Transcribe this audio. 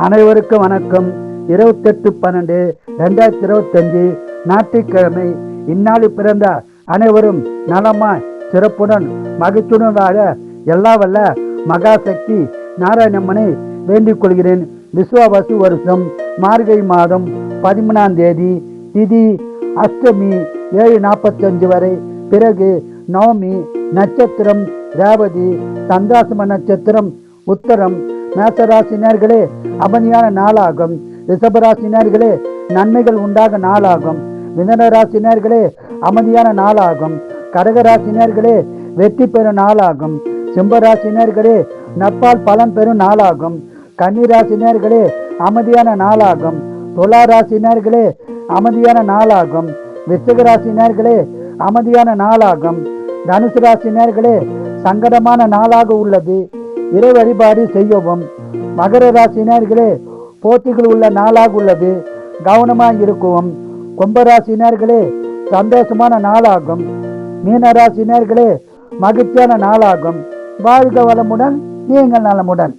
அனைவருக்கும் வணக்கம். 28/12/2025 ஞாயிற்றுக்கிழமை. இந்நாளில் பிறந்த அனைவரும் நலமாய் சிறப்புடன் மகிழ்ச்சியுடன் வாழ எல்லா வல்ல மகாசக்தி நாராயணம்மனை வேண்டிக் கொள்கிறேன். விஸ்வாவசு வருஷம் மார்கழி மாதம் 13ஆம் தேதி, திதி அஷ்டமி 7:45 வரை. பிறகு நவமி, நட்சத்திரம் ரேவதி, சந்திராசிரம நட்சத்திரம் உத்தரம். மேசராசினியர்களே அமைதியான நாளாகும். ரிஷபராசினியர்களே நன்மைகள் உண்டாக நாளாகும். மிதுனராசினியர்களே அமைதியான நாளாகும். கடகராசினியர்களே வெற்றி பெறும் நாளாகும். சிம்மராசினியர்களே நப்பால் பலன் பெறும் நாளாகும். கன்னிராசினியர்களே அமைதியான நாளாகும். துளாராசினியர்களே அமைதியான நாளாகும். விருச்சிகராசினியர்களே அமைதியான நாளாகும். தனுசு ராசினியர்களே சங்கடமான நாளாக உள்ளது, இறை வழிபாடு செய்யவும். மகர ராசினியர்களே போட்டிகள் உள்ள நாளாக உள்ளது, கவனமாக இருக்கவும். கும்பராசினியர்களே சந்தோஷமான நாளாகும். மீனராசினியர்களே மகிழ்ச்சியான நாளாகும். வாழ்க வளமுடன், நீங்கள் நலமுடன்.